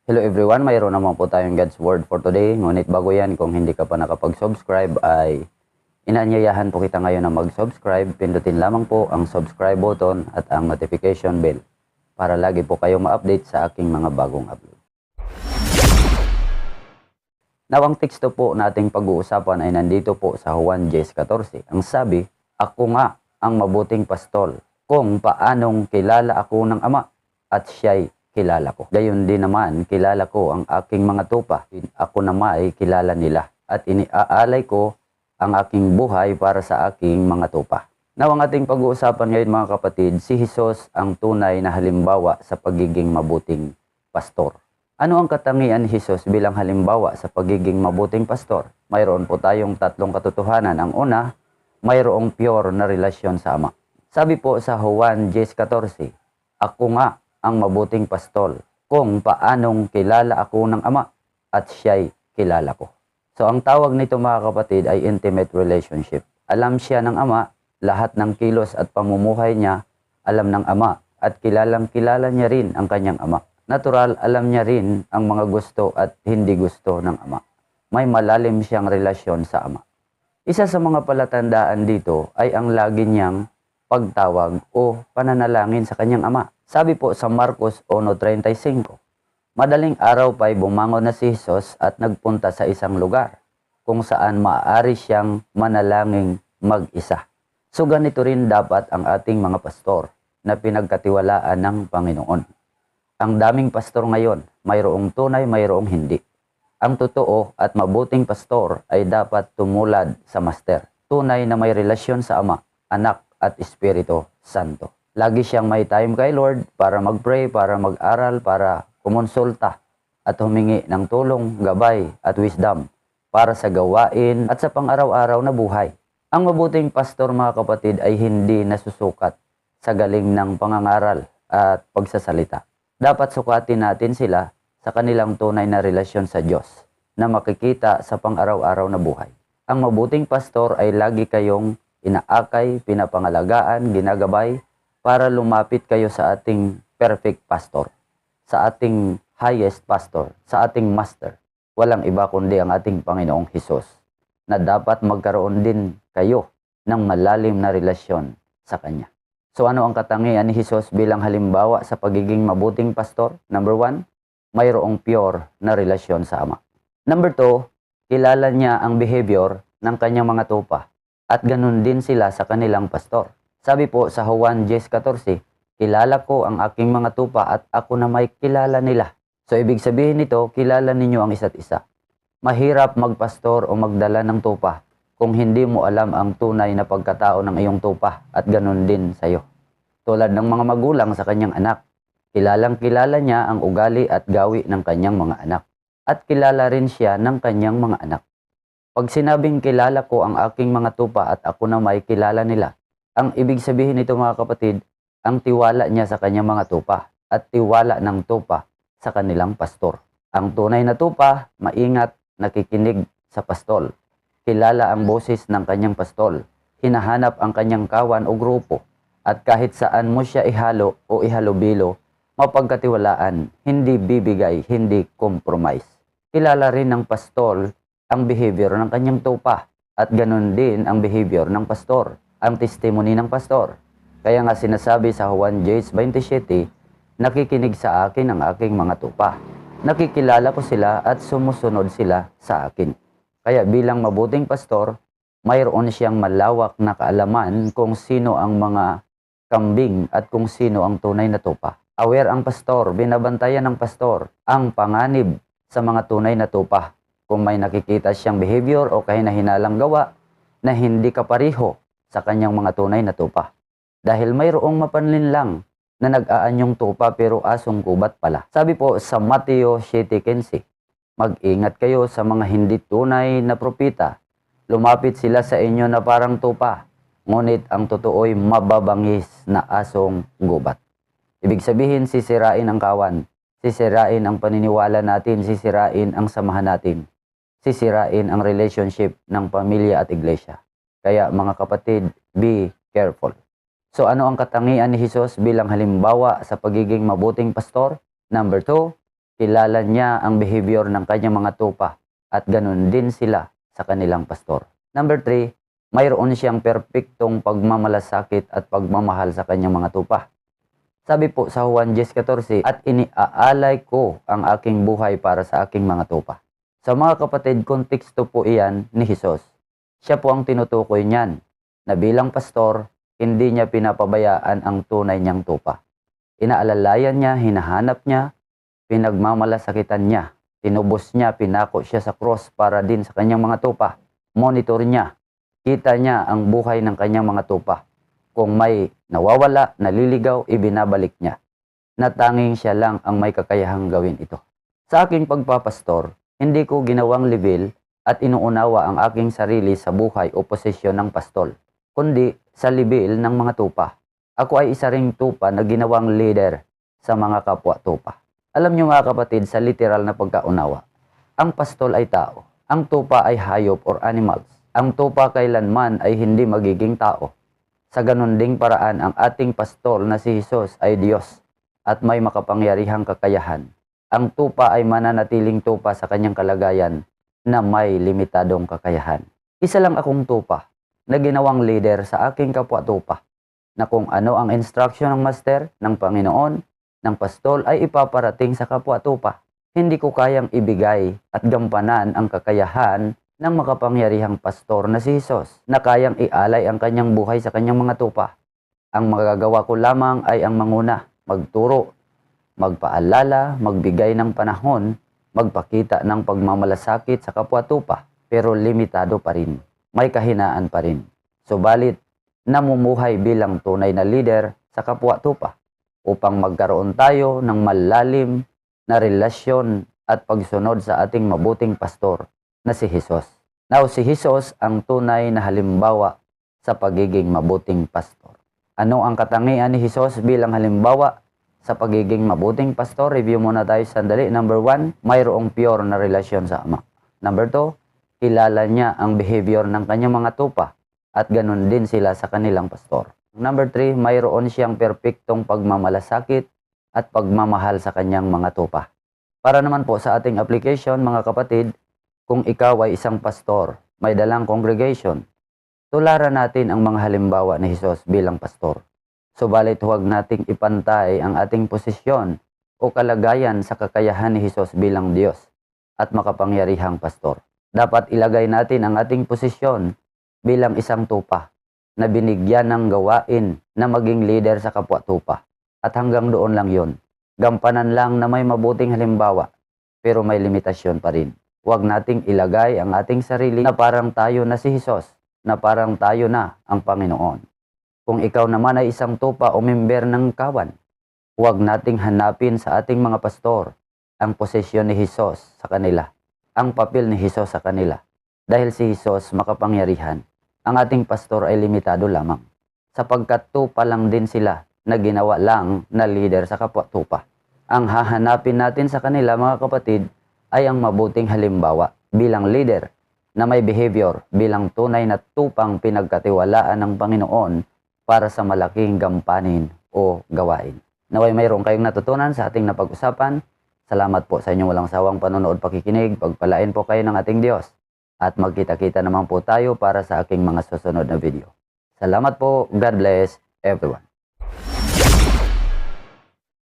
Hello everyone, mayroon naman po tayong God's Word for today. Ngunit bago yan, kung hindi ka pa nakapag-subscribe ay inaanyayahan po kita ngayon na mag-subscribe. Pindutin lamang po ang subscribe button at ang notification bell para lagi po kayong ma-update sa aking mga bagong upload. Now, ang teksto po nating pag-uusapan ay nandito po sa Juan 10:14. Ang sabi, "Ako nga ang mabuting pastol, kung paanong kilala ako ng Ama at siya'y kilala ko. Gayon din naman, kilala ko ang aking mga tupa. Ako naman ay kilala nila at iniaalay ko ang aking buhay para sa aking mga tupa." Now, ang ating pag-uusapan ngayon mga kapatid, si Jesus ang tunay na halimbawa sa pagiging mabuting pastor. Ano ang katangian ni Jesus bilang halimbawa sa pagiging mabuting pastor? Mayroon po tayong tatlong katotohanan. Ang una, mayroong pure na relasyon sa Ama. Sabi po sa Juan 10:14, "Ako nga ang mabuting pastol, kung paanong kilala ako ng Ama at siya'y kilala ko." So ang tawag nito mga kapatid ay intimate relationship. Alam siya ng Ama, lahat ng kilos at pamumuhay niya alam ng Ama at kilalang kilala niya rin ang kanyang Ama. Natural, alam niya rin ang mga gusto at hindi gusto ng Ama. May malalim siyang relasyon sa Ama. Isa sa mga palatandaan dito ay ang lagi niyang pagtawag o pananalangin sa kanyang Ama. Sabi po sa Marcos 1:35, madaling araw pa'y bumangon na si Jesus at nagpunta sa isang lugar kung saan maaari siyang manalangin mag-isa. So ganito rin dapat ang ating mga pastor na pinagkatiwalaan ng Panginoon. Ang daming pastor ngayon, mayroong tunay, mayroong hindi. Ang totoo at mabuting pastor ay dapat tumulad sa master. Tunay na may relasyon sa Ama, Anak at Espiritu Santo. Lagi siyang may time kay Lord para mag-pray, para mag-aral, para kumonsulta at humingi ng tulong, gabay at wisdom para sa gawain at sa pang-araw-araw na buhay. Ang mabuting pastor mga kapatid ay hindi nasusukat sa galing ng pangangaral at pagsasalita. Dapat sukatin natin sila sa kanilang tunay na relasyon sa Diyos na makikita sa pang-araw-araw na buhay. Ang mabuting pastor ay lagi kayong inaakay, pinapangalagaan, ginagabay para lumapit kayo sa ating perfect pastor, sa ating highest pastor, sa ating master. Walang iba kundi ang ating Panginoong Hesus na dapat magkaroon din kayo ng malalim na relasyon sa Kanya. So ano ang katangian ni Jesus bilang halimbawa sa pagiging mabuting pastor? Number 1, mayroong pure na relasyon sa Ama. Number 2, kilala niya ang behavior ng kanyang mga tupa at ganun din sila sa kanilang pastor. Sabi po sa Juan 10:14, "Kilala ko ang aking mga tupa at ako na may kilala nila." So ibig sabihin nito, kilala ninyo ang isa't isa. Mahirap magpastor o magdala ng tupa kung hindi mo alam ang tunay na pagkatao ng iyong tupa at ganun din sa iyo. Tulad ng mga magulang sa kanyang anak, kilalang kilala niya ang ugali at gawi ng kanyang mga anak at kilala rin siya ng kanyang mga anak. Pag sinabing kilala ko ang aking mga tupa at ako na may kilala nila, ang ibig sabihin nito mga kapatid, ang tiwala niya sa kanyang mga tupa at tiwala ng tupa sa kanilang pastor. Ang tunay na tupa, maingat, nakikinig sa pastol. Kilala ang boses ng kanyang pastol, hinahanap ang kanyang kawan o grupo, at kahit saan mo siya ihalo o ihalubilo, mapagkatiwalaan, hindi bibigay, hindi compromise. Kilala rin ng pastol ang behavior ng kanyang tupa, at ganun din ang behavior ng pastor, ang testimony ng pastor. Kaya nga sinasabi sa Juan 10:27, "Nakikinig sa akin ang aking mga tupa. Nakikilala ko sila at sumusunod sila sa akin." Kaya bilang mabuting pastor, mayroon siyang malawak na kaalaman kung sino ang mga kambing at kung sino ang tunay na tupa. Aware ang pastor, binabantayan ng pastor ang panganib sa mga tunay na tupa. Kung may nakikita siyang behavior o kahina-hinalang gawa na hindi kapareho sa kanyang mga tunay na tupa. Dahil mayroong mapanlinlang na nag-aanyong tupa pero asong kubat pala. Sabi po sa Mateo 7:15, "Mag-ingat kayo sa mga hindi tunay na propita. Lumapit sila sa inyo na parang tupa, ngunit ang totoo'y mababangis na asong gubat." Ibig sabihin, sisirain ang kawan, sisirain ang paniniwala natin, sisirain ang samahan natin, sisirain ang relationship ng pamilya at iglesia. Kaya mga kapatid, be careful. So ano ang katangian ni Jesus bilang halimbawa sa pagiging mabuting pastor? Number 2, kilala niya ang behavior ng kanyang mga tupa at ganun din sila sa kanilang pastor. Number 3, mayroon siyang perpektong pagmamalasakit at pagmamahal sa kanyang mga tupa. Sabi po sa Juan 10:14, at iniaalay ko ang aking buhay para sa aking mga tupa. Sa mga kapatid, konteksto po iyan ni Jesus. Siya po ang tinutukoy niyan na bilang pastor, hindi niya pinapabayaan ang tunay niyang tupa. Inaalalayan niya, hinahanap niya, pinagmamalasakitan niya, tinubos niya, pinako siya sa cross para din sa kanyang mga tupa. Monitor niya, kita niya ang buhay ng kanyang mga tupa. Kung may nawawala, naliligaw, ibinabalik niya. Na tanging siya lang ang may kakayahang gawin ito. Sa aking pagpapastor, hindi ko ginawang level at inuunawa ang aking sarili sa buhay o posisyon ng pastol, kundi sa level ng mga tupa. Ako ay isa ring tupa na ginawang leader sa mga kapwa tupa. Alam niyo mga kapatid, sa literal na pagkaunawa, ang pastol ay tao, ang tupa ay hayop or animals. Ang tupa kailanman ay hindi magiging tao. Sa ganun ding paraan, ang ating pastol na si Jesus ay Diyos at may makapangyarihang kakayahan. Ang tupa ay mananatiling tupa sa kanyang kalagayan na may limitadong kakayahan. Isa lang akong tupa na ginawang leader sa aking kapwa tupa, na kung ano ang instruction ng master, ng Panginoon, ng pastol ay ipaparating sa kapwa tupa. Hindi ko kayang ibigay at gampanan ang kakayahan ng makapangyarihang pastor na si Jesus, na kayang ialay ang kanyang buhay sa kanyang mga tupa. Ang magagawa ko lamang ay ang manguna, magturo, magpaalala, magbigay ng panahon, magpakita ng pagmamalasakit sa kapwa tupa, pero limitado pa rin, may kahinaan pa rin. Subalit, namumuhay bilang tunay na leader sa kapwa tupa upang magkaroon tayo ng malalim na relasyon at pagsunod sa ating mabuting pastor na si Jesus. Now, si Jesus ang tunay na halimbawa sa pagiging mabuting pastor. Ano ang katangian ni Jesus bilang halimbawa sa pagiging mabuting pastor? Review muna tayo sandali. Number 1, mayroong pure na relasyon sa Ama. Number 2, kilala niya ang behavior ng kanyang mga tupa at ganun din sila sa kanilang pastor. Number 3, mayroon siyang perpektong pagmamalasakit at pagmamahal sa kanyang mga tupa. Para naman po sa ating application, mga kapatid, kung ikaw ay isang pastor, may dalang congregation, tularan natin ang mga halimbawa ni Jesus bilang pastor. Subalit huwag nating ipantay ang ating posisyon o kalagayan sa kakayahan ni Jesus bilang Diyos at makapangyarihang pastor. Dapat ilagay natin ang ating posisyon bilang isang tupa na binigyan ng gawain na maging leader sa kapwa tupa. At hanggang doon lang yon. Gampanan lang na may mabuting halimbawa, pero may limitasyon pa rin. Huwag nating ilagay ang ating sarili na parang tayo na si Jesus, na parang tayo na ang Panginoon. Kung ikaw naman ay isang tupa o member ng kawan, huwag nating hanapin sa ating mga pastor ang posisyon ni Jesus sa kanila, ang papel ni Jesus sa kanila. Dahil si Jesus makapangyarihan, ang ating pastor ay limitado lamang, sapagkat tupa lang din sila na ginawa lang na leader sa kapwa tupa. Ang hahanapin natin sa kanila, mga kapatid, ay ang mabuting halimbawa bilang leader na may behavior bilang tunay na tupang pinagkatiwalaan ng Panginoon para sa malaking gampanin o gawain. Naway mayroon kayong natutunan sa ating napag-usapan. Salamat po sa inyong walang sawang panonood, pakikinig. Pagpalain po kayo ng ating Diyos. At magkita-kita naman po tayo para sa aking mga susunod na video. Salamat po. God bless everyone.